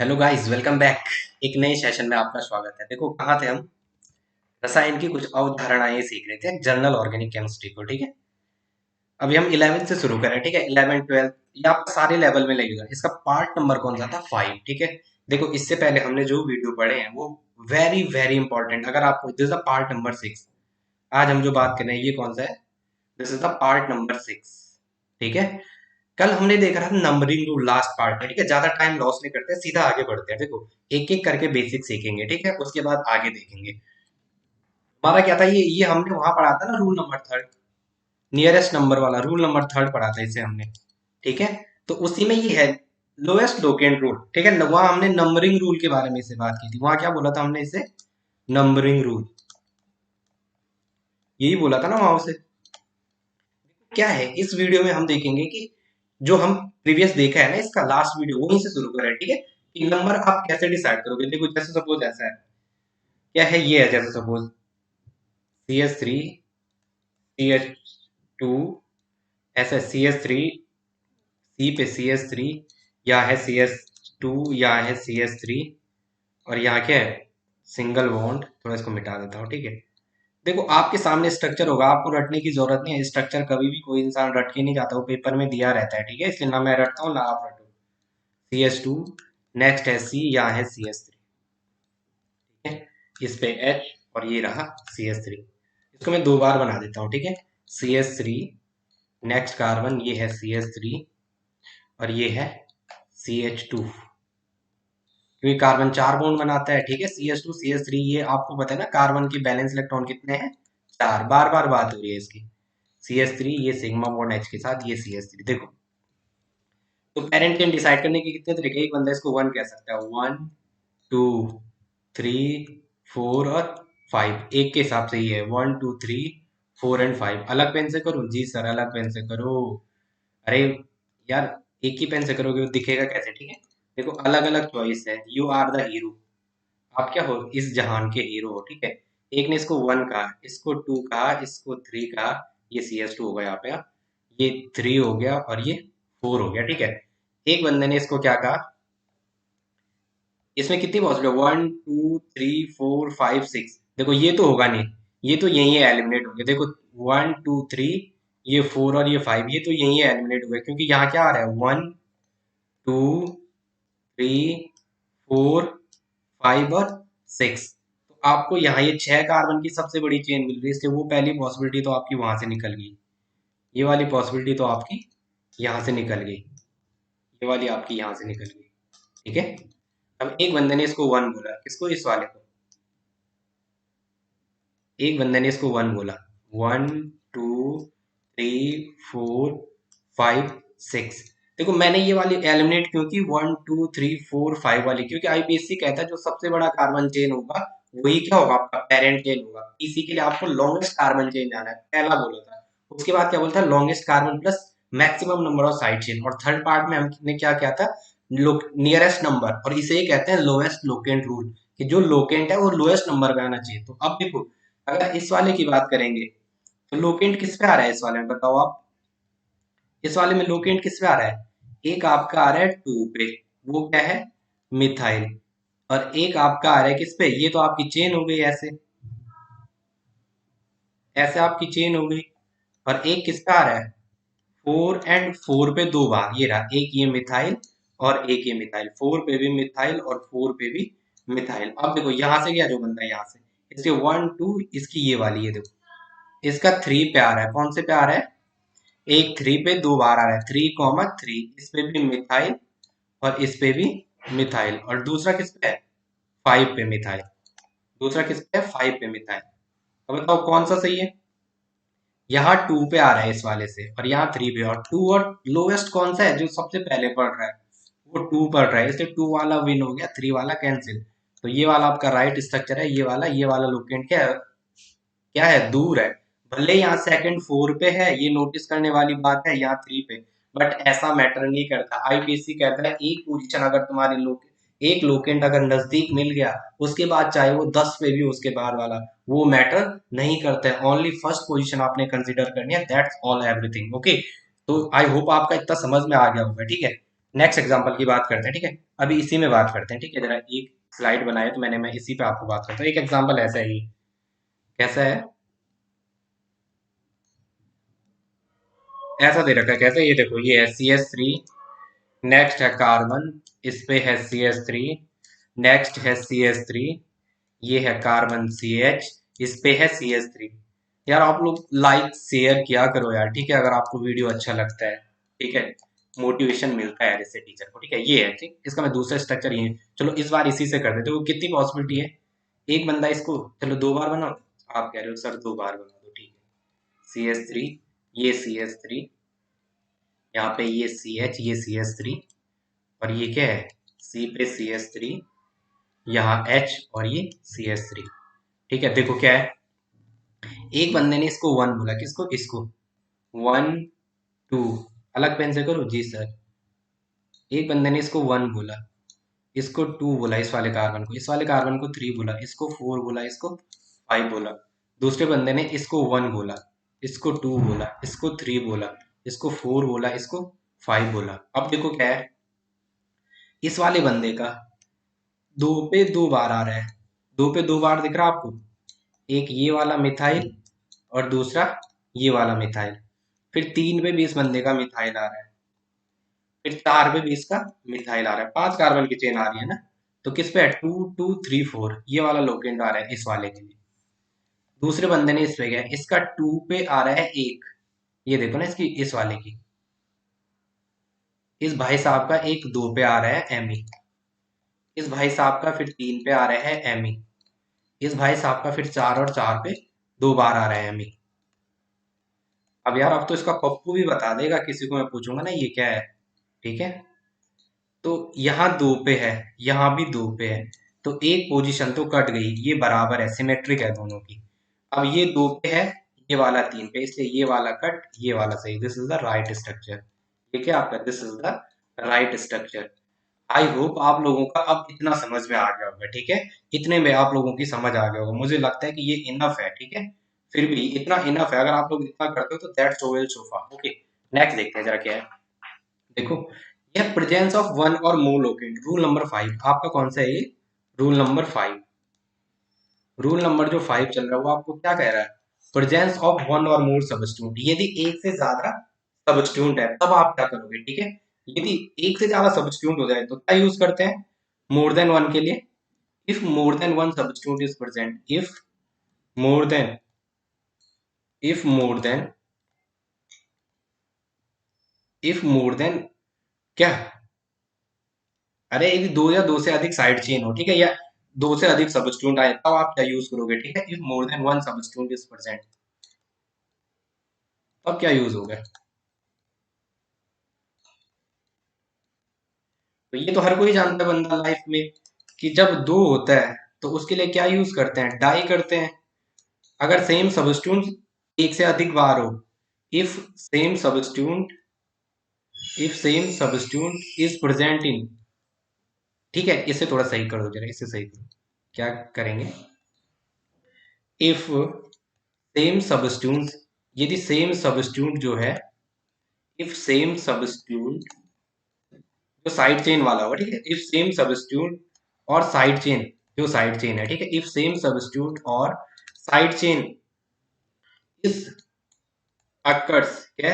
Hello guys, welcome back. एक नए session में आपका स्वागत है। देखो कहाँ थे हम। रसायन की कुछ अवधारणाएं सीख रहे थे, जनरल ऑर्गेनिक केमिस्ट्री को। ठीक है, अभी हम 11 से शुरू करें। ठीक है, 11 12 ये आपका सारे लेवल में लगेगा। इसका पार्ट नंबर कौन सा था? 5। ठीक है, देखो इससे पहले हमने जो वीडियो पढ़े हैं वो वेरी वेरी इंपॉर्टेंट। अगर आपको this is the part number 6। आज हम जो बात कर रहे हैं ये कौन सा है? This is the part number 6। ठीक है, कल हमने देखा था नंबरिंग रूल लास्ट पार्ट में। ठीक है, ज्यादा टाइम लॉस नहीं करते, सीधा आगे बढ़ते हैं। देखो एक एक करके बेसिक सीखेंगे। ठीक है, उसके बाद आगे देखेंगे। हमारा क्या था, ये हमने वहां पढ़ा था ना, rule number third, nearest number वाला रूल नंबर थर्ड पढ़ा था इसे हमने। ठीक है, तो उसी में ये है लोएस्ट लोकेंट रूल। ठीक है, वहां हमने नंबरिंग रूल के बारे में इसे बात की थी। वहां क्या बोला था हमने इसे? नंबरिंग रूल, यही बोला था ना वहां से। क्या है इस वीडियो में हम देखेंगे कि जो हम प्रीवियस देखा है ना, इसका लास्ट वीडियो वहीं से शुरू करें। ठीक है, कि नंबर आप कैसे डिसाइड करोगे। देखो जैसे सपोज ऐसा है, क्या है, ये है जैसे सपोज CH3 CH2, ऐसा CH3 C पे CH3, या है CH2, या है CH3, और यहाँ क्या है, सिंगल बॉन्ड। थोड़ा इसको मिटा देता हूँ। ठीक है, देखो आपके सामने स्ट्रक्चर होगा, आपको रटने की जरूरत नहीं है। स्ट्रक्चर कभी भी कोई इंसान रट के नहीं जाता, वो पेपर में दिया रहता है। ठीक है, इसलिए ना मैं रटता हूँ ना आप रटो। CH2, नेक्स्ट है C, यहाँ है CH3। ठीक है, इस पे H, और ये रहा CH3। इसको मैं दो बार बना देता हूँ। ठीक है, CH3, नेक्स्ट कार्बन, ये है CH3, और ये है CH2। क्योंकि कार्बन चार बॉन्ड बनाता है। ठीक है, CH2 CH3, ये आपको पता है ना, कार्बन की बैलेंस इलेक्ट्रॉन कितने हैं? चार। बार बार बात हो रही है इसकी। CH3, ये सिग्मा बॉन्ड H के साथ, ये CH3। देखो तो पेरेंट चेन डिसाइड करने के कितने तरीके? एक बंदा इसको 1 कह सकता है, 1 2 3 4 और 5। एक के हिसाब से ही है, 1 2 3 4 एंड 5। अलग पेन से करो? जी सर, अलग पेन से करो। अरे यार, एक ही पेन से करोगे वो दिखेगा कैसे? ठीक है, देखो अलग अलग चॉइस है। यू आर द हीरो, आप क्या हो, इस जहान के हीरो हो। ठीक है, एक ने इसको 1 कहा, इसको 2 कहा, इसको 3 कहा। ये CH2 हो गया यहाँ पे। ये 3 हो गया और ये 4 हो गया। ठीक है, एक बंदे ने इसको क्या कहा, इसमें कितनी पॉसिबल है? 1 2 3 4 5 6। देखो ये तो होगा नहीं, ये तो यही है, एलिमिनेट हो गया। देखो 1 2 3, ये 4 और ये 5, ये तो यही है, एलिमिनेट हो गया। क्योंकि यहाँ क्या आ रहा है, 1 2 3 4 5 और 6। तो आपको यहाँ ये 6 कार्बन की सबसे बड़ी चेन मिल रही है, इसलिए वो पहली पॉसिबिलिटी तो आपकी वहां से निकल गई। ये वाली पॉसिबिलिटी तो आपकी यहाँ से निकल गई, ये वाली आपकी यहाँ से निकल गई। ठीक है, अब एक बंदे ने इसको 1 बोला, किसको? इस वाले को। एक बंदे ने इसको 1 बोला, 1 2 3 4 5 6। देखो मैंने ये वाली एलिमिनेट क्यों की, 1 2 3 4 5 वाली, क्योंकि आईपीएससी कहता है जो सबसे बड़ा कार्बन चेन होगा वही क्या होगा, आपका पेरेंट चेन होगा। इसी के लिए आपको लॉन्गेस्ट कार्बन चेन जाना है, पहला बोला था। उसके बाद क्या बोलता है, longest carbon plus maximum number of side chain. और थर्ड पार्ट में हमने क्या किया था, नियरेस्ट नंबर, और इसे ही कहते हैं लोएस्ट लोकेंट रूल, कि जो लोकेंट है वो लोएस्ट नंबर पे आना चाहिए। तो अब देखो अगर इस वाले की बात करेंगे तो लोकेंट किस पे आ रहा है इस वाले में, बताओ आप। इस वाले में लोकेंट किस पे आ रहा है? एक आपका आ रहा है 2 पे, वो क्या है, मिथाइल। और एक आपका आ रहा है किस पे, ये तो आपकी चेन हो गई, ऐसे ऐसे आपकी चेन हो गई। और एक किस पे आ रहा है, 4 एंड 4 पे दो बार, ये रहा एक, ये मिथाइल और एक ये मिथाइल। 4 पे भी मिथाइल और 4 पे भी मिथाइल। अब देखो यहाँ से गया जो बंदा, यहाँ से इसके 1 2, इसकी ये वाली, ये देखो इसका 3 पे आ रहा है। कौन से पे आ रहा है? एक 3 पे दो बार आ रहा है, 3 3। इस पे भी मिथाइल और इस पे भी मिथाइल। और दूसरा किस पे है? 5 पे मिथाइल। दूसरा किस पे है? 5 पे मिथाइल। अब बताओ कौन सा सही है? यहाँ 2 पे आ रहा है इस वाले से, और यहाँ 3 पे। और 2 और लोवेस्ट कौन सा है जो सबसे पहले पढ़ रहा है? वो 2 पढ़ रहा है, इसलिए 2 वाला विन हो गया, 3 वाला कैंसिल। तो ये वाला आपका राइट स्ट्रक्चर है। ये वाला लोकेंट क्या है, क्या है, दूर है। भले यहाँ सेकंड 4 पे है, ये नोटिस करने वाली बात है, यहाँ 3 पे, बट ऐसा मैटर नहीं करता। आईपीएससी कहता है एक पोजीशन अगर तुम्हारे लोग, एक लोकेंट अगर नजदीक मिल गया, उसके बाद चाहे वो 10 पे भी उसके बाद वाला, वो मैटर नहीं करता है। ओनली फर्स्ट पोजीशन आपने कंसीडर करनी है, दैट्स ऑल एवरीथिंग। ओके, तो आई होप आपका इतना समझ में आ गया होगा। ठीक है, नेक्स्ट एग्जांपल की बात करते हैं, ठीक है। अभी इसी में बात करते हैं, ठीक है। जरा एक स्लाइड बनाया तो मैं इसी पे आपको बात करता हूँ। एक एग्जांपल ऐसा है, ये कैसा है, ऐसा दे रखा है। कैसे, ये देखो, ये है CS3, नेक्स्ट है कार्बन, इस पे है CS3, नेक्स्ट है CS3, ये है कार्बन CH, इस पे है CS3। यार आप लोग लाइक शेयर किया करो यार, ठीक है, अगर आपको वीडियो अच्छा लगता है, ठीक है। मोटिवेशन मिलता है यार इससे टीचर को, ठीक है। ये है, ठीक, इसका मैं दूसरा स्ट्रक्चर ये है। चलो इस बार इसी से कर देते हो। कितनी पॉसिबिलिटी है, एक बंदा इसको चलो 2 बार बनाओ। आप कह रहे हो सर 2 बार बना दो, ठीक है। CS3, ये CS3, यहाँ पे ये CH, ये CS3, और ये क्या है, C पे CS3, यहाँ H, और ये CS3, ठीक है। देखो क्या है, एक बंदे ने इसको 1 बोला, किसको, इसको 1 2, अलग पेन से करो जी सर। एक बंदे ने इसको 1 बोला, इसको 2 बोला, इस वाले कार्बन को, इस वाले कार्बन को 3 बोला, इसको 4 बोला, इसको 5 बोला। दूसरे बंदे ने इसको 1 बोला, इसको 2 बोला, इसको 3 बोला, इसको 4 बोला, इसको 5 बोला। अब देखो क्या है, इस वाले बंदे का 2 पे 2 बार आ रहा है। 2 पे 2 बार दिख रहा है आपको, एक ये वाला मिथाइल और दूसरा ये वाला मिथाइल। फिर 3 पे भी इस बंदे का मिथाइल आ रहा है, फिर 4 पे भी इसका मिथाइल आ रहा है। 5 कार्बन की चेन आ रही है ना। तो किस पे है, 2 2 3 4, ये वाला लोकेंड आ रहा है इस वाले के लिए। दूसरे बंदे ने इस पे गया, इसका 2 पे आ रहा है एक, ये देखो ना इसकी, इस वाले की, इस भाई साहब का एक 2 पे आ रहा है Me, इस भाई साहब का फिर 3 पे आ रहा है Me, इस भाई साहब का फिर 4 और 4 पे 2 बार आ रहा है Me। अब यार अब तो इसका पप्पू भी बता देगा, किसी को मैं पूछूंगा ना ये क्या है, ठीक है। तो यहाँ 2 पे है, यहाँ भी 2 पे है, तो एक पोजीशन तो कट गई, ये बराबर है, सिमेट्रिक है दोनों की। अब ये 2 पे है, ये वाला 3 पे, इसलिए ये वाला कट, ये वाला सही। This is the right structure. ये क्या आपका, this is the right structure. I hope आप लोगों का अब इतना समझ में आ गया होगा, ठीक है। इतने में आप लोगों की समझ आ गया होगा, मुझे लगता है कि ये इनफ है, ठीक है। फिर भी इतना इनफ है, अगर आप लोग इतना करते हो तो that's so well so far. Okay, next देखते हैं जरा क्या है। देखो, यह प्रेजेंस ऑफ वन और मोर लोकेंट, रूल नंबर 5 आपका कौन सा है ये, रूल नंबर 5। रूल नंबर जो 5 चल रहा है वो आपको क्या कह रहा है, प्रेजेंस ऑफ वन और मोर सबस्टिट्यूट। यदि एक से ज्यादा सबस्टिट्यूट है तब आप क्या करोगे, ठीक है। यदि एक से ज्यादा सबस्टिट्यूट हो जाए तो क्या यूज करते हैं, मोर देन वन के लिए। If more than one substitute is present, more than if more than if more than क्या, अरे यदि दो या दो से अधिक साइड चेन हो, ठीक है, या दो से अधिक सबस्टिट्यूट आए तब आप क्या यूज करोगे, ठीक है। If more than one substitute is present, तब क्या यूज होगा। तो ये तो हर कोई जानता है बंदा लाइफ में, कि जब दो होता है तो उसके लिए क्या यूज करते हैं, डाई करते हैं। अगर सेम सबस्टिट्यूट एक से अधिक बार हो, if same substitute if same substitute is present in, ठीक है, इसे थोड़ा सही कर दो, जरा इसे सही करो। क्या करेंगे, इफ सेम सबस्टिट्यूट, यदि सेम सबस्टिट्यूट जो है, इफ सेम सबस्टिट्यूट जो साइड चेन वाला होगा, ठीक है, इफ सेम सबस्टिट्यूट और साइड चेन, जो साइड चेन है, ठीक है, इफ सेम सबस्टिट्यूट और साइड चेन इज अकर्स, क्या,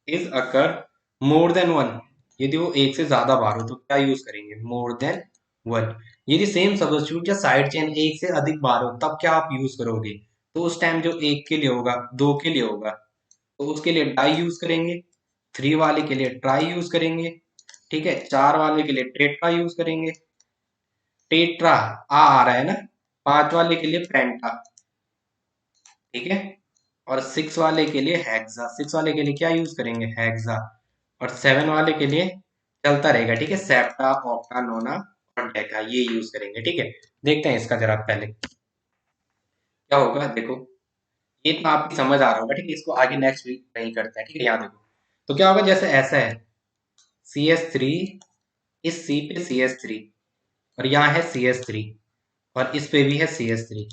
is occur more than one, यदि वो एक से ज्यादा बार हो तो क्या यूज करेंगे, मोर देन वन। यदि सेम सबस्टिट्यूट या साइड चेन एक से अधिक बार हो तब क्या आप यूज करोगे, तो उस टाइम जो एक के लिए होगा, दो के लिए होगा, तो उसके लिए डाई यूज करेंगे, 3 वाले के लिए ट्राई यूज करेंगे, ठीक है, 4 वाले के लिए टेट्रा यूज करेंगे, टेट्रा आ रहा है ना, 5 वाले के लिए पेंटा, ठीक है, और 6 वाले के लिए हेक्सा, 6 वाले के लिए क्या यूज करेंगे, हेक्सा, और 7 वाले के लिए चलता रहेगा, ठीक है, सेप्टा, ऑक्टा, नोना और डेका, ये यूज करेंगे, ठीक है। देखते हैं इसका जरा पहले क्या होगा। देखो, ये तो आपकी समझ आ रहा होगा, ठीक है, इसको आगे नेक्स्ट वीक नहीं करते हैं, ठीक है। यहाँ देखो, तो क्या होगा, जैसे ऐसा है, CS3, इस C पे CS3, और यहाँ है CS3, और इस पे भी है CS3।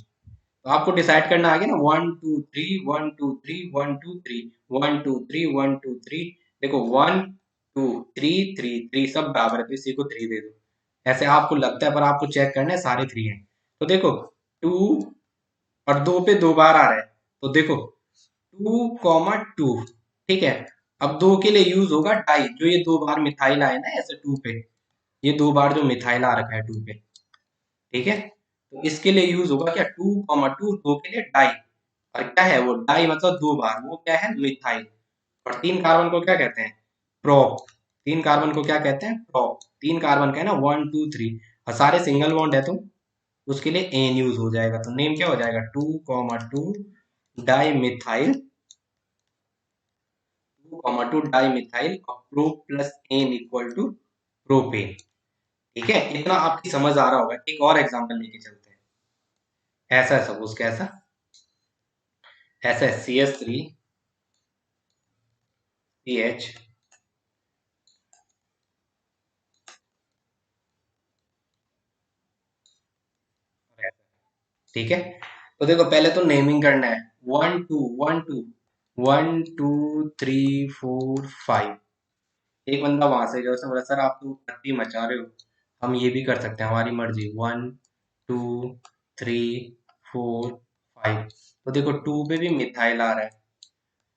तो आपको डिसाइड करना आ गया ना, 1 2 3 1 2 3 1 2 3 1 2 3 1 2 3। देखो 1 2 3 3 3 सब बराबर है तो इसी को 3 दे दो। ऐसे आपको लगता है पर आपको चेक करना है सारे 3 हैं। तो देखो 2 और 2 पे 2 बार आ रहा है तो देखो 2, 2 ठीक है। अब 2 के लिए यूज होगा डाई, जो ये 2 बार मिथाइल आए ना ऐसे 2 पे, ये 2 बार जो मिथाइल आ रखा है 2 पे, ठीक है। तो इसके लिए यूज होगा क्या 2, 2 2 के लिए डाई। और क्या है वो डाई मतलब 2 बार, वो क्या है मिथाइल। और 3 कार्बन को क्या कहते हैं प्रोप। 3 कार्बन को क्या कहते हैं प्रोप। 3 कार्बन का है ना 1 2 3, और सारे सिंगल बॉन्ड है तो उसके लिए एन यूज हो जाएगा। तो नेम क्या हो जाएगा 2, 2 डाई मिथाइल, 2, 2 डाई मिथाइल और pro plus ane equal to propane. ठीक है, इतना आपकी समझ आ रहा होगा। एक और एग्जांपल लेके चलते हैं। ऐसा है सपोज, कैसा, ऐसा है CH3CH, ठीक है। तो देखो पहले तो नेमिंग करना है, 1 2 1 2 1 2 3 4 5। एक बंदा वहां से जो है बोला सर आप तो थर्टी मचा रहे हो, हम ये भी कर सकते हैं, हमारी मर्जी। 1 2 3 4 5। तो देखो 2 पे भी मिथाइल आ रहा है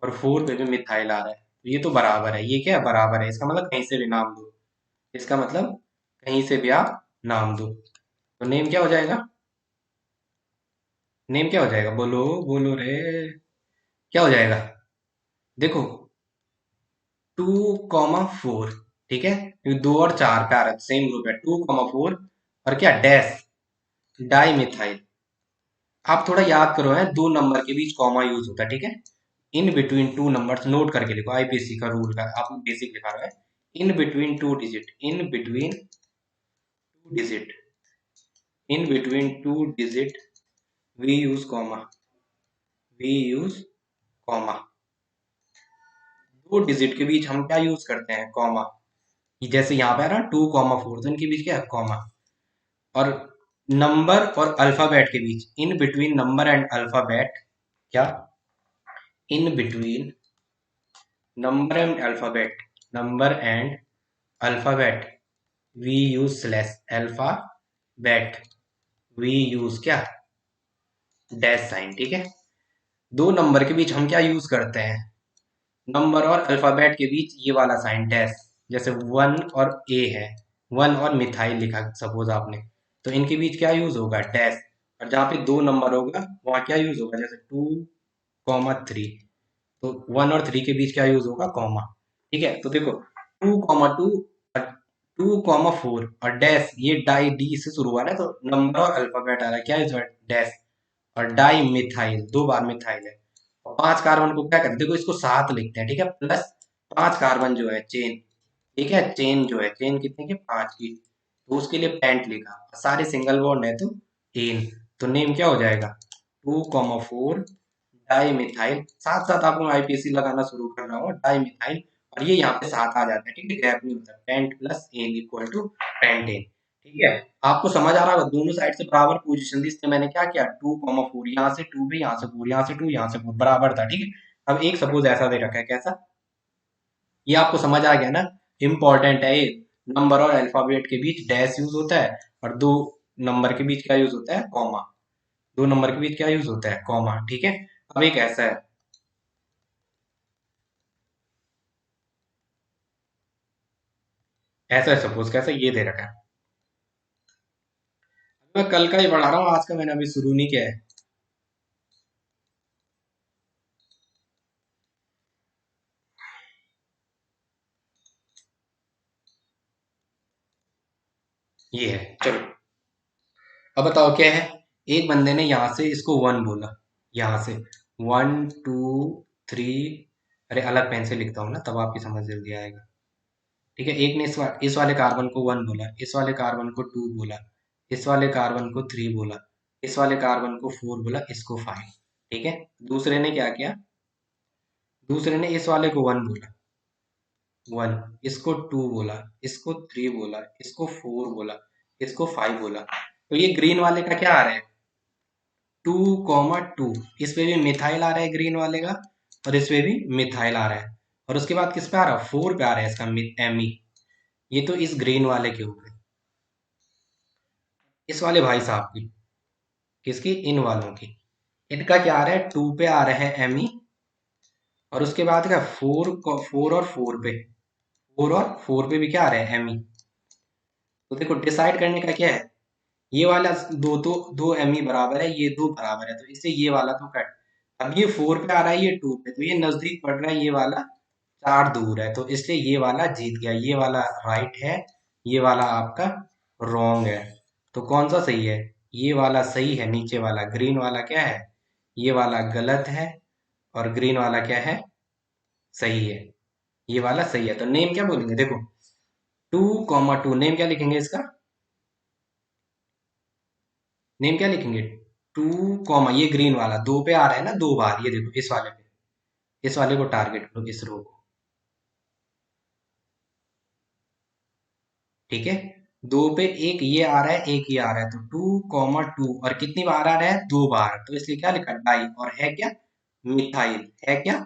और 4 पे भी मिथाइल आ रहा है, तो ये तो बराबर है। ये क्या है बराबर है, इसका मतलब कहीं से भी नाम दो। इसका मतलब कहीं से भी आप नाम दो। तो नेम क्या हो जाएगा, नेम क्या हो जाएगा, बोलो बोलो रे, क्या हो जाएगा। देखो 2, 4, ठीक है, क्योंकि 2 और 4 पे आ रहा है, सेम ग्रुप है। 2, 4 और क्या डैश डाई मिथाइल। आप थोड़ा याद करो है, 2 नंबर के बीच कॉमा यूज होता है, ठीक है। इन बिटवीन 2 नंबर्स नोट करके लिखो, आईपीसी का रूल का आप बेसिक लिखा रहा है। In between 2 digit, in between 2 digit, in between 2 digit we use comma, we use comma. 2 digit के बीच हम क्या यूज करते हैं कॉमा। जैसे यहाँ पे है ना 2, 4, तो इनके बीच क्या है कॉमा। और नंबर और अल्फाबेट के बीच, in between number and alphabet, क्या, in between number and alphabet, number and alphabet we use slash, alphabet we use क्या डैश साइन, ठीक है। 2 नंबर के बीच हम क्या यूज करते हैं, नंबर और अल्फाबेट के बीच ये वाला साइन डैश। जैसे 1 और A है, 1 और मिथाइल लिखा सपोज आपने, तो इनके बीच क्या यूज होगा डैश। और जहाँ पे 2 नंबर होगा वहाँ क्या यूज होगा, जैसे 2, 3, तो 1 और 3 के बीच क्या यूज होगा कॉमा। ठीक है, तो देखो 2, 2 2, 4 और डैश, ये डाई डी से शुरू हुआ ना, तो नंबर और अल्फाबेट आ रहा है, क्या है डैश। और डाई मिथाइल, 2 बार मिथाइल है। और 5 कार्बन को क्या करते हैं, देखो इसको 7 लिखते हैं, ठीक है, प्लस 5 कार्बन जो है चेन, ठीक है, चेन जो है, चेन कितने की 5 की, तो उसके लिए पेंट लिखा। सारे सिंगल बॉन्ड है तो एन। तो नेम क्या हो जाएगा 2, 4 डाई मिथाइल। साथ साथ आपको आईपीसी लगाना शुरू कर रहा हूँ, डाई मिथाइल। और ये यहाँ पे साथ आ जाता है, ठीक है, गैप नहीं होता, pent plus ane equal to pentane. ठीक है, आपको समझ आ रहा होगा, दोनों साइड से बराबर पोजीशन दी, इसलिए मैंने क्या किया 2, 4, यहाँ से 2 भी, यहाँ से 4, यहाँ से 2, यहाँ से 4 बराबर था, ठीक है। अब एक सपोज ऐसा दे रखा है, कैसा, ये आपको समझ आ गया ना, इंपॉर्टेंट है ये। नंबर और अल्फाबेट के बीच डैश यूज होता है, और 2 नंबर के बीच क्या यूज होता है कॉमा। 2 नंबर के बीच क्या यूज होता है कॉमा, ठीक है। अब एक ऐसा है, ऐसा है सपोज, कैसा ये दे रखा है। मैं कल का ही पढ़ा रहा हूँ, आज का मैंने अभी शुरू नहीं किया है। ये है, चलो अब बताओ क्या है। एक बंदे ने यहाँ से इसको 1 बोला, यहाँ से 1 2 3, अरे अलग पेन से लिखता हूँ ना तब आपकी समझ जल्दी आएगा। ठीक है, एक ने इस वाले कार्बन को 1 बोला, इस वाले कार्बन को 2 बोला, इस वाले कार्बन को 3 बोला, इस वाले कार्बन को 4 बोला, इसको 5। ठीक है, दूसरे ने क्या किया, दूसरे ने इस वाले को 1 बोला, 1, इसको 2 बोला, इसको 3 बोला, इसको 4 बोला, इसको 5 बोला। तो ये ग्रीन वाले का क्या आ रहा है 2, 2, इस पे भी मिथाइल आ रहा है ग्रीन वाले का, और इस पे भी मिथाइल आ रहा है। और उसके बाद किस पे आ रहा है, 4 पे आ रहा है इसका एम ई। ये तो इस ग्रीन वाले के ऊपर, इस वाले भाई साहब की, किसकी, इन वालों की, इनका क्या आ रहा है, 2 पे आ रहा है एम ई। और उसके बाद क्या, 4 और 4 पे, 4 और 4 पे भी क्या आ रहा है, एम ई। तो देखो डिसाइड करने का क्या है, ये वाला दो एम ई बराबर है, ये दो बराबर है, तो इससे ये वाला तो कट। अब ये 4 पे आ रहा है, ये 2 पे, तो ये नजदीक पड़ रहा है, ये वाला 4 दूर है, तो इसलिए ये वाला जीत गया, ये वाला राइट है, ये वाला आपका रॉन्ग है। तो कौन सा सही है, ये वाला सही है, नीचे वाला ग्रीन वाला क्या है, ये वाला गलत है, और ग्रीन वाला क्या है, सही है, ये वाला सही है। तो नेम क्या बोलेंगे, देखो 2,2 नेम क्या लिखेंगे इसका, नेम क्या लिखेंगे, 2, ये ग्रीन वाला 2 पे आ रहा है ना 2 बार, ये देखो इस वाले पे, इस वाले को टारगेट करो, इस रो को, ठीक है। 2 पे एक ये आ रहा है, एक ये आ रहा है, तो 2,2, और कितनी बार आ रहा है, 2 बार, तो इसलिए क्या लिखा, डाई, और है क्या, मिथाइल, है क्या,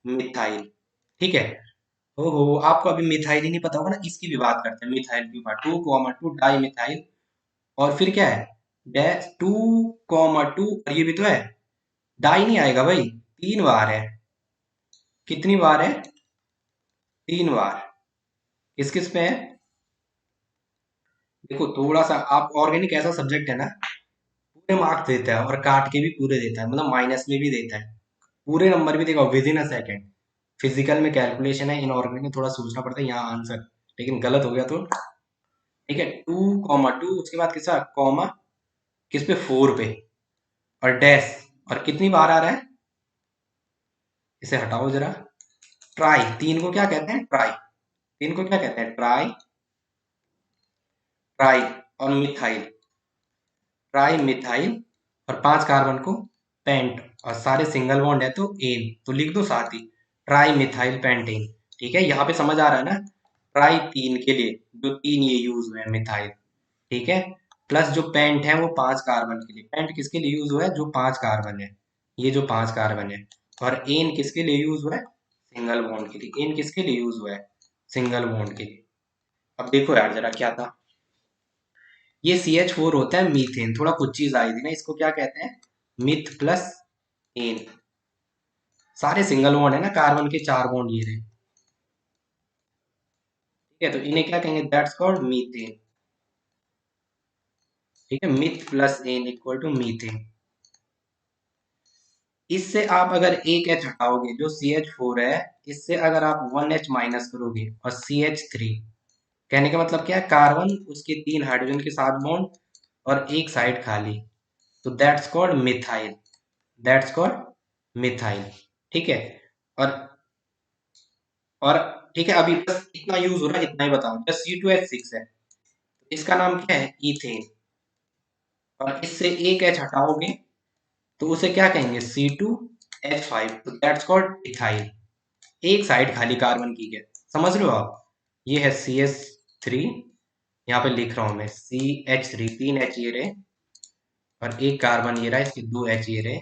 मिथाइल, ठीक है। ओहो, आपको अभी मिथाइल ही नहीं पता होगा ना, इसकी भी बात करते हैं, मिथाइल की बात, 2,2 डाई मिथाइल। और फिर क्या है, डैश 2,2, और ये भी तो है, डाई नहीं आएगा भाई, 3 बार है, कितनी बार है, 3 बार, किस किस पे है। देखो थोड़ा सा आप, ऑर्गेनिक ऐसा सब्जेक्ट है ना, पूरे मार्क्स देता है और काट के भी पूरे देता है, मतलब माइनस में भी देता है, पूरे नंबर भी देगा with in a second. Physical में कैलकुलेशन है, इनऑर्गेनिक में थोड़ा सोचना पड़ता है, यहाँ आंसर लेकिन गलत हो गया तो, ठीक है। 2,2, उसके बाद किसका कॉमा, किस पे, 4 पे, और डैश, और कितनी बार आ रहा है, इसे हटाओ जरा, ट्राई, 3 को क्या कहते हैं, ट्राई, 3 को क्या कहते हैं, ट्राई, ट्राई, और मिथाइल, ट्राई मिथाइल, और 5 कार्बन को पेंट, और सारे सिंगल बॉन्ड है तो एन, तो लिख दो साथ ही, ट्राई मिथाइल पेंटेन, ठीक है। यहाँ पे समझ आ रहा है ना, ट्राई 3 के लिए, जो 3 ये यूज हुए हैं मिथाइल, ठीक है, प्लस जो पेंट है वो 5 कार्बन के लिए, पेंट किसके लिए यूज हुआ है, जो 5 कार्बन है, ये जो 5 कार्बन है, और एन किसके लिए यूज हुआ है, सिंगल बॉन्ड के लिए, एन किसके लिए यूज हुआ है, सिंगल बॉन्ड के लिए। अब देखो यार जरा क्या था, ये CH4 होता है मीथेन, थोड़ा कुछ चीज आई थी ना, इसको क्या कहते हैं, मिथ प्लस एन, सारे सिंगल बॉन्ड है ना, कार्बन के 4 बॉन्ड ये रहे, ठीक है, तो इन्हें क्या कहेंगे, दैट्स कॉल्ड मीथेन, ठीक है, meth plus ane equal to methane. इससे आप अगर एक एच हटाओगे, जो CH4 है, इससे अगर आप 1 H माइनस करोगे, और CH3, कहने का मतलब क्या है, कार्बन उसके 3 हाइड्रोजन के साथ बॉन्ड, और एक साइड खाली, तो that's called methyl, that's called methyl, ठीक है। और और ठीक है, अभी बस इतना यूज हो रहा है, इतना ही बताओ, जस्ट C2H6 है, इसका नाम क्या है, इथेन, और इससे एक एच हटाओगे तो उसे क्या कहेंगे, C2H5, तो दैट्स कॉल्ड इथाइल, एक साइड खाली कार्बन की है, समझ रहे हो आप। ये है CH3, यहाँ पे लिख रहा हूं मैं, CH3, 3 H ये रहे, और एक कार्बन ये रहा, इसके 2 H ये रहे,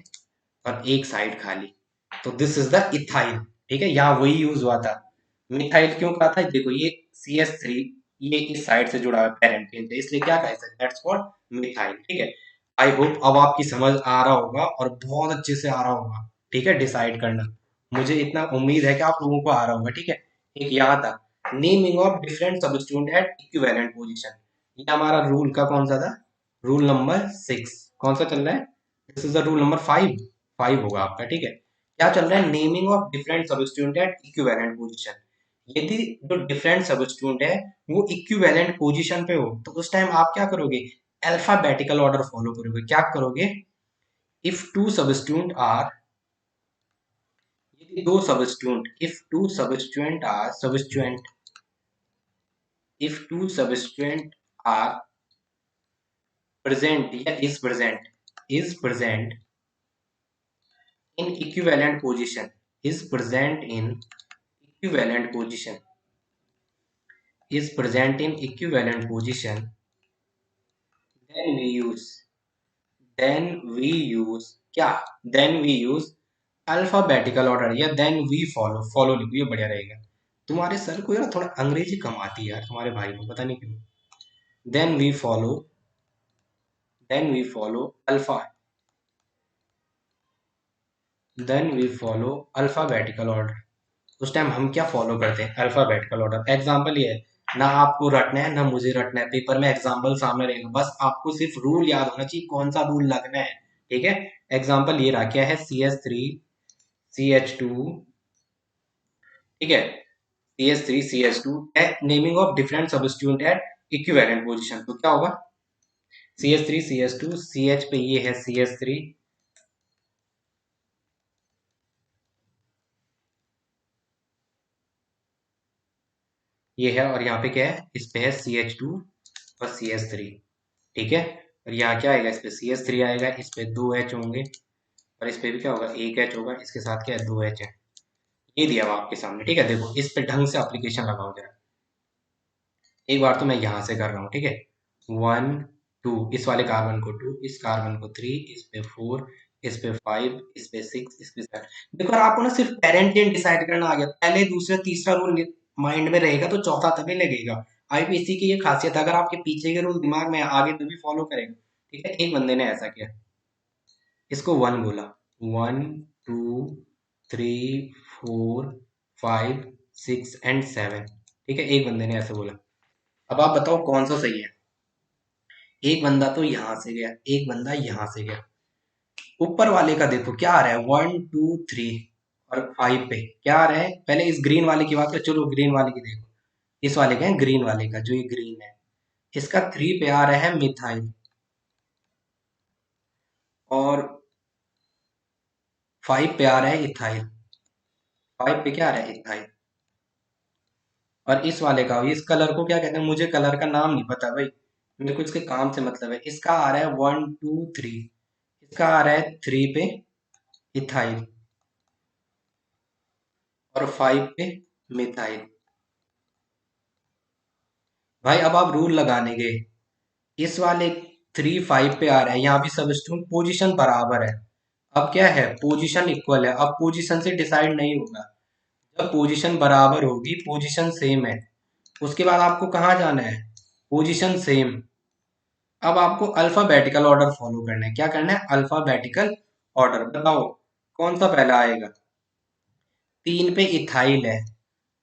और एक साइड खाली, तो दिस इज द इथाइल, ठीक है, यहाँ वही यूज हुआ था। मिथाइल क्यों कहा था, देखो ये CH3, ये इस साइड से जुड़ा हुआ है पेरेंटिन से, इसलिए क्या कहा, दैट्स कॉल्ड मिथाइल, ठीक है। आई होप अब आपकी समझ आ रहा होगा, और बहुत अच्छे से आ रहा होगा, ठीक है, डिसाइड करना, मुझे इतना उम्मीद है कि आप लोगों को आ रहा होगा, ठीक है। एक यहाँ था, naming of different substitute at equivalent position, ये हमारा रूल का कौन सा था, रूल नंबर 6, कौन सा चल रहा है, this is the rule number 5, 5 होगा आपका, ठीक है। क्या चल रहा है, naming of different substitute at equivalent position, यदि जो डिफरेंट सब्स्टिट्यूट है वो इक्विवेलेंट पोजीशन पे हो, तो उस टाइम आप क्या करोगे, अल्फाबेटिकल ऑर्डर फॉलो करोगे, क्या करोगे, इफ टू सब्स्टिट्यूट आर, यदि दो substitute, if two substitute R substitute, if two substitute R present, या is present in equivalent position, is present in equivalent position, is present in equivalent position, then we use, then we use क्या, then we use alphabetical order या then we follow, follow लिखो, ये बढ़िया रहेगा। तुम्हारे sir को यार थोड़ा अंग्रेजी कम आती है यार, तुम्हारे भाई को पता नहीं क्यों। Then we follow, then we follow alpha, then we follow alphabetical order. उस टाइम हम क्या फॉलो करते हैं? Alphabetical order. एग्जाम्पल ये है ना, आपको रटना है ना मुझे रटना है, पेपर में एग्जाम्पल सामने रहेगा, बस आपको सिर्फ रूल याद होना चाहिए कौन सा रूल लगना है। ठीक है, एग्जाम्पल ये रहा, क्या है? CH3 CH2, ठीक है, CH3 CH2 naming of different substitute at equivalent position, तो क्या होगा? CH3 CH2, CH पे ये है CH3, ये है, और यहाँ पे क्या है? इस पे है CH2 और CH3, ठीक है। और यहाँ क्या आएगा? इस पे CH3 आएगा, इस पे 2 H होंगे, और इस पे भी क्या होगा? 1 H होगा, इसके साथ क्या है? 2 H है। ये दिया हुआ आपके सामने, ठीक है। देखो इस पे ढंग से एप्लीकेशन लगाओ जरा। एक बार तो मैं यहाँ से कर रहा हूँ, ठीक है। 1 2, इस वाले कार्बन को 2, इस कार्बन को 3, इस पे 4, इस पे 5, इस पे 6, इस पे 7। देखो यार, आपको ना सिर्फ पेरेंट नेम डिसाइड करना आ गया, पहले दूसरे तीसरा रूल माइंड में रहेगा तो चौथा तभी लगेगा। आईपीसी की ये खासियत है, अगर आपके पीछे के रूल दिमाग में आगे तो भी फॉलो करेगा। ठीक है, एक बंदे ने ऐसा किया, इसको 1 बोला, 1 2 3 4 5 6 एंड 7, ठीक है, एक बंदे ने ऐसे बोला। अब आप बताओ कौन सा सही है? एक बंदा तो यहां से गया, एक बंदा यहां से गया। ऊपर वाले का देखो क्या आ रहा है, 1 2 3 और 5 पे क्या आ रहा है? पहले इस ग्रीन वाले की बात कर, चलो ग्रीन वाले की देखो। इस वाले का है, ग्रीन वाले का, जो ये ग्रीन है, इसका 3 पे आ रहा है मिथाइल, और 5 पे आ रहा है इथाइल। 5 पे क्या आ रहा है? इथाइल। और इस वाले का, इस कलर को क्या कहते हैं? मुझे कलर का नाम नहीं पता भाई, मेरे को इसके काम से मतलब है। इसका आ रहा है 1 2 3, इसका आ रहा है 3 पे इथाइल, और 5 पे मिथाइल। भाई अब आप रूल लगाने गए, इस वाले 3 5 पे आ रहा है, यहाँ भी सबस्टिट्यूट पोजीशन बराबर है। अब क्या है? पोजीशन इक्वल है, अब पोजीशन से डिसाइड नहीं होगा। जब पोजीशन बराबर होगी, पोजीशन सेम है, उसके बाद आपको कहाँ जाना है? Position same. अब आपको अल्फाबेटिकल ऑर्डर फॉलो करना है। क्या करना है? Alphabetical order. बताओ कौन सा पहला आएगा? 3 पे इथाइल है,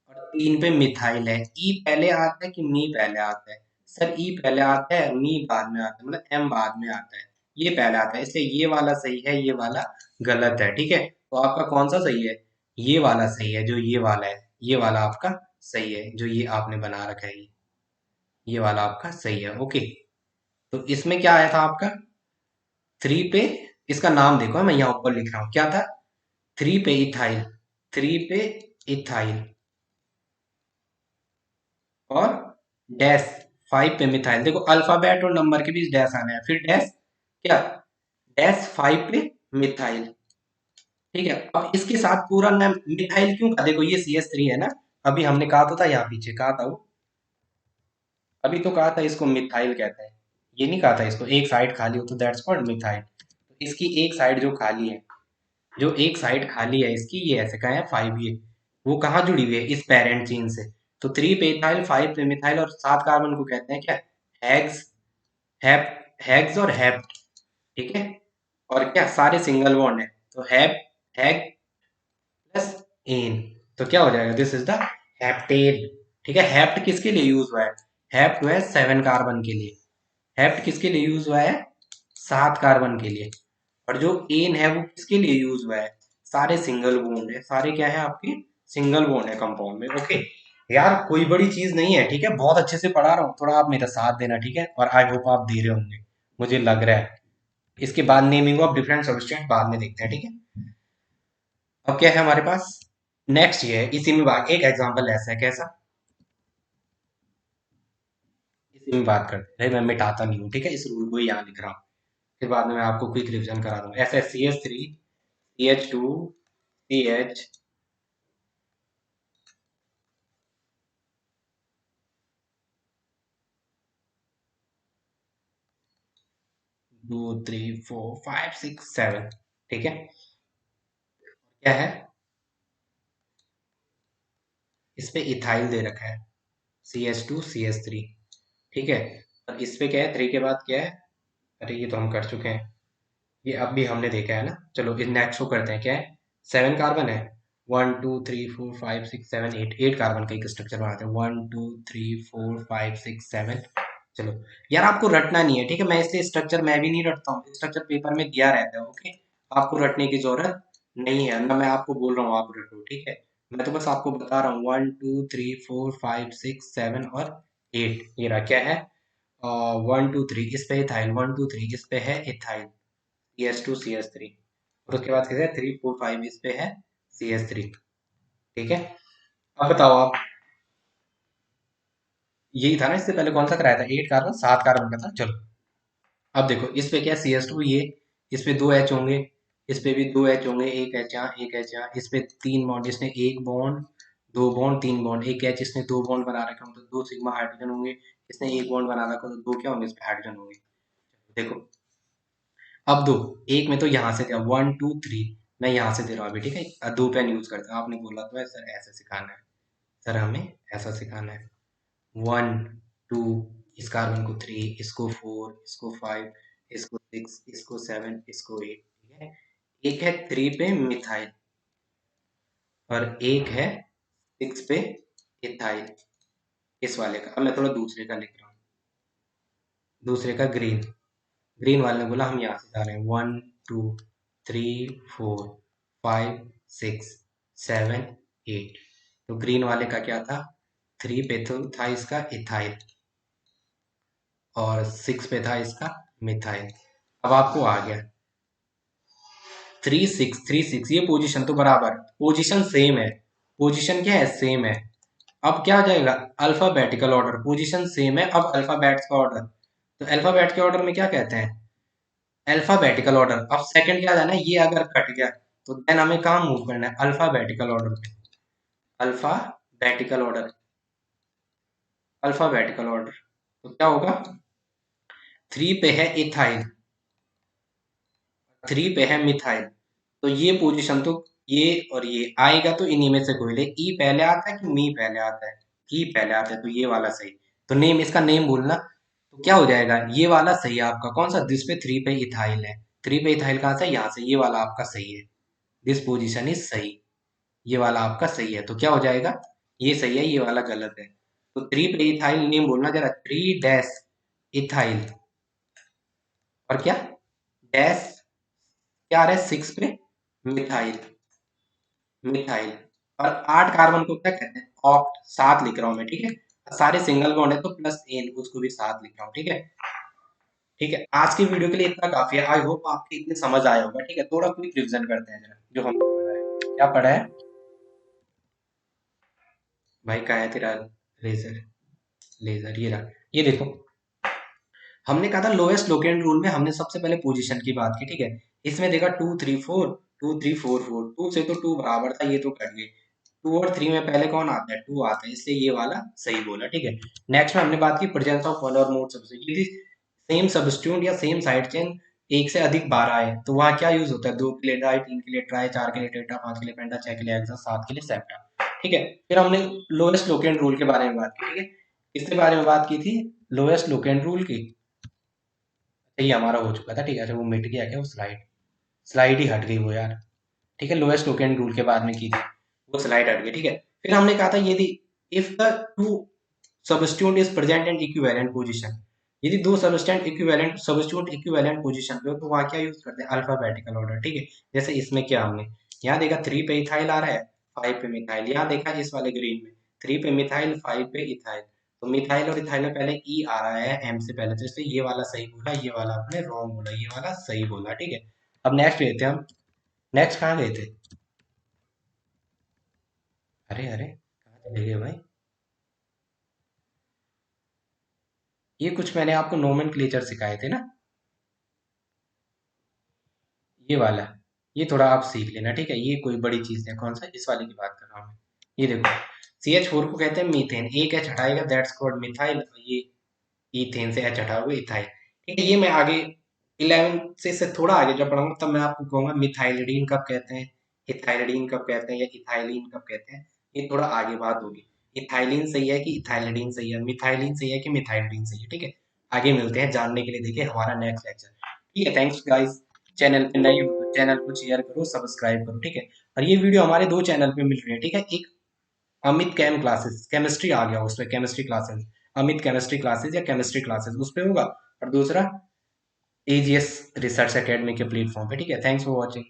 और 3 पे मिथाइल है। ई पहले आता है कि मी पहले आता है? सर ई पहले आता है, मी बाद में आता है, मतलब एम बाद में आता है। ये पहले आता है, इसलिए ये वाला सही है, ये वाला गलत है। ठीक है, तो आपका कौन सा सही है? ये वाला सही है, जो ये वाला है, ये वाला आपका सही है, जो ये आपने बना रखा है, ये वाला आपका सही है। ओके, तो इसमें क्या आया था आपका? 3 पे, इसका नाम देखो, मैं यहाँ ऊपर लिख रहा हूँ, क्या था? 3 पे इथाइल, 3 पे इथाइल, और डैश 5 पे मिथाइल। देखो अल्फाबेट और नंबर के बीच डैश आना है, फिर डैश, क्या? डैश 5 पे मिथाइल। ठीक है, अब इसके साथ पूरा नाम मिथाइल क्यों कहा? देखो ये CH3 है ना, अभी हमने कहा तो था, यहाँ पीछे कहा था वो, अभी तो कहा था इसको मिथाइल कहते हैं, ये नहीं कहा था इसको एक साइड खाली हो तो दैट्स कॉल्ड मिथाइल। तो इसकी एक साइड जो खाली है, जो एक साइड खाली है इसकी, ये ऐसे कहा है 5, ये वो कहाँ जुड़ी हुई है? इस पेरेंट चेन से। तो 3 पे इथाइल, 5 पे मिथाइल, और 7 कार्बन को कहते हैं क्या? हेक्स, हैप, हेक्स और हैप्ट। ठीक है, और क्या? सारे सिंगल बॉन्ड है, तो हैप, हैक प्लस एन, तो क्या हो जाएगा? This is the heptane. ठीक है, हेप्ट किसके लिए यूज हुआ है? हेप्ट जो है 7 कार्बन के लिए, हेप्ट किसके लिए यूज हुआ है? 7 कार्बन के लिए। और जो एन है वो किसके लिए यूज हुआ है? सारे सिंगल बॉन्ड है, सारे क्या है आपके? सिंगल बॉन्ड है कंपाउंड में। ओके यार, कोई बड़ी चीज नहीं है, ठीक है, बहुत अच्छे से पढ़ा रहा हूँ, थोड़ा आप मेरा साथ देना, ठीक है, और आई होप आप दे रहे होंगे, मुझे लग रहा है। इसके बाद नेमिंग ऑफ डिफरेंट सब्सटेंस बाद में देखते हैं, ठीक है। अब क्या है हमारे पास? नेक्स्ट ये है, इसी में बात, एक एग्जांपल ऐसा है, कैसा? इसी में बात करते हैं, मैं मिटाता नहीं हूँ, ठीक है, इस रूल को ही यहाँ लिख रहा हूँ, फिर बाद में मैं आपको क्विक रिवीजन करा दूंगा। ऐसा CH3 CH2 CH 2 3 4 5 6 7, ठीक है। क्या है, इस पे इथाइल दे रखा है CH2CH3, ठीक है। और इस पे क्या है, 3 के बाद क्या है, अरे ये तो हम कर चुके हैं, ये अब भी हमने देखा है ना। चलो इस नेक्स्ट को करते हैं, क्या है, 7 कार्बन है, 1 2 3 4 5 6 7 8, 8 कार्बन का एक स्ट्रक्चर बनाते हैं, 1 2 3 4 5 6 7। चलो यार, आपको रटना नहीं है, ठीक है, मैं इसलिए स्ट्रक्चर मैं भी नहीं रटता हूँ, स्ट्रक्चर पेपर में दिया रहता है, ओके। आपको रटने की जरूरत नहीं है ना, मैं आपको बोल रहा हूँ आप रटो, ठीक है। मैं तो बस आपको बता रहा हूँ, 1 2 3 4 5 6 7 और 8, ये रहा क्या है, 1 2 3 इस पे इथाइल, 1 2 3 इस पे है इथाइल, CH2CH3, और उसके बाद कैसे 3 4 5 इस पे है CH3, ठीक है। अब बताओ आप, यही था ना, इससे पहले कौन सा कराया था, 8 कार्बन, 7 कार्बन का था। चलो अब देखो, इस पे क्या है, CH2, ये इस पे 2 H होंगे, इस पे भी 2 H होंगे, एक H यहाँ, एक H यहाँ, इस पे 3 बॉन्ड, इसने 1 बॉन्ड, 2 बॉन्ड, 3 बॉन्ड, एक H इसने 2 बॉन्ड बना रखे होंगे, तो 2 सिग्मा हाइड्रोजन होंगे, इसने 1 बॉन्ड बना रखा, तो 2 क्या होंगे, इस पे हाइड्रोजन होंगे। देखो अब दो, एक में तो यहाँ से दिया 1 2 3, मैं यहाँ से दे रहा हूँ अभी, ठीक है, 2 पेन यूज करते हैं, आपने बोला तो है सर ऐसे सिखाना है, सर हमें ऐसा सिखाना है, 1 2, इस कार्बन को 3, इसको 4, इसको 5, इसको 6, इसको 7, इसको 8, ठीक है। एक है 3 पे मिथाइल और एक है 6 पे इथाइल, इस वाले का। अब मैं थोड़ा दूसरे का लिख रहा हूँ, दूसरे का ग्रीन, ग्रीन वाले ने बोला हम यहाँ से जा रहे हैं, 1 2 3 4 5 6 7 8, तो ग्रीन वाले का क्या था, 3 पे तो था इसका इथाइल और 6 पे था इसका मिथाइल। अब आपको आ गया 3 6 3 6, ये पोजीशन तो बराबर, पोजीशन सेम है, पोजीशन क्या है, सेम है। अब क्या हो जाएगा, अल्फाबेटिकल ऑर्डर, पोजीशन सेम है, अब अल्फाबेट्स का ऑर्डर, तो अल्फाबेट के ऑर्डर में क्या कहते हैं, अल्फाबेटिकल ऑर्डर। अब सेकंड क्या जाना है, ये अगर कट गया तो देन हमें कहाँ मूव करना है, अल्फाबेटिकल ऑर्डर पे, अल्फाबेटिकल ऑर्डर, अल्फाबेटिकल ऑर्डर, तो क्या होगा, 3 पे है इथाइल, 3 पे है मिथाइल, तो ये पोजीशन तो, ये और ये आएगा तो इन्हीं में से कोई ले, ई पहले आता है कि मी पहले आता है, ई पहले आता है, तो ये वाला सही, तो नेम, इसका नेम बोलना, तो क्या हो जाएगा, ये वाला सही है आपका, कौन सा, जिस पे 3 पे इथाइल है, 3 पे इथाइल कहाँ से, यहाँ से, ये वाला आपका सही है, दिस पोजीशन इज सही, ये वाला आपका सही है, तो क्या हो जाएगा, ये सही है, ये वाला गलत है, तो 3 पे इथाइल नेम बोलना जरा, 3 डैश इथाइल, और क्या, डैश, क्या आ रहा है, 6 पे मिथाइल, मिथाइल, और 8 कार्बन को क्या कहते हैं, ऑक्ट, 7 लिख रहा हूं मैं, ठीक है, सारे सिंगल बॉन्ड है तो प्लस एन, उसको भी 7 लिख रहा हूँ, ठीक है। ठीक है, आज की वीडियो के लिए इतना काफी है, आई होप आपके इतने समझ आया होगा, ठीक है। थोड़ा क्विक रिवीजन करते हैं जरा, जो हमने पढ़ा है, क्या पढ़ा है भाई, क्या है तेरा, लेजर, लेजर ये रहा, ये देखो, हमने कहा था लोएस्ट लोकेंट रूल में हमने सबसे पहले पोजीशन की बात की, ठीक है। इसमें देखा 2 3 4, 2 3 4 4, 2 से तो 2 बराबर था, ये तो कट गई, 2 और 3 में पहले कौन आता है, 2 आता है, इसलिए ये वाला सही बोला, ठीक है। नेक्स्ट में हमने बात की प्रेजेंस ऑफ वन और मोर सब्स्टिट्यूट, यदि सेम सब्स्टिट्यूट या सेम साइड चेन एक से अधिक बार आए तो वहाँ क्या यूज होता है, 2 के लिए डाई, 3 के लिए ट्राई, 4 के लिए टेट्रा, 5 के लिए पेंटा, 6 के लिए हेक्सा, 7 के लिए सेप्टा, ठीक है। फिर हमने लोएस्ट लोकेंट रूल के बारे में बात की, ठीक है, किसके बारे में बात की थी, लोएस्ट लोकेंट रूल की, ये हमारा हो चुका था, ठीक है। अच्छा वो मिट गया क्या, वो स्लाइड, स्लाइड ही हट गई वो यार, ठीक है, लोएस्ट टोकन रूल के बाद में की थी, वो स्लाइड हट गई, ठीक है। फिर हमने कहा था यदि if the two substitute is present in equivalent position, यदि दो substance equivalent, substitute equivalent position पे हो तो वहाँ क्या यूज करते हैं, अल्फाबेटिकल ऑर्डर, ठीक है। जैसे इसमें क्या हमने यहाँ देखा 3 पे इथाइल आ रहा है, 5 पे मिथाइल, यहाँ देखा इस वाले ग्रीन में 3 पे मिथाइल, 5 पे इथाइल, तो मिथाइल और इथाइल में पहले ई आ रहा है एम से पहले, तो इसलिए ये वाला सही बोला, ये वाला आपने रॉन्ग बोला, ये वाला सही बोला, ठीक है। अब नेक्स्ट लेते हैं हम, नेक्स्ट कहाँ गए थे, अरे अरे कहाँ चले गए भाई, ये कुछ मैंने आपको नोमेनक्लेचर सिखाए थे ना, ये वाला, ये थोड़ा आप सीख लेना, ठीक है, ये कोई बड़ी चीज है, कौन सा, इस वाले की बात कर रहा हूँ मैं, ये देखो, CH4 को कहते हैं मीथेन, एक एच हटाएगा दैट्स कॉल्ड मिथाइल, ये इथेन से एच हटाओगे इथाइल, ठीक है। ये मैं आगे 11 से थोड़ा आगे जब पढ़ाऊंगा तब मैं आपको कहूंगा मिथाइलिडीन कब कहते हैं, इथाइलिन कब कहते हैं या इथाइलिन कब कहते हैं, ये थोड़ा आगे बात होगी। इथाइलिन सही है कि इथाइलिडीन सही है, मिथाइलिन सही है कि मिथाइलिडीन सही है, ठीक है। आगे मिलते हैं जानने के लिए, देखिए हमारा नेक्स्ट लेक्चर। ठीक है, थैंक्स गाइस। चैनल पे नए हो तो चैनल को शेयर करो, सब्सक्राइब करो, ठीक है। और ये वीडियो हमारे 2 चैनल पे मिल रही है, ठीक है। एक अमित कैम क्लासेस, केमिस्ट्री आ गया उसमें, chemistry classes, Amit chemistry classes या केमिस्ट्री क्लासेस उस पे होगा। और दूसरा एजीएस रिसर्च एकेडमी के प्लेटफॉर्म पे, ठीक है। Thanks for watching.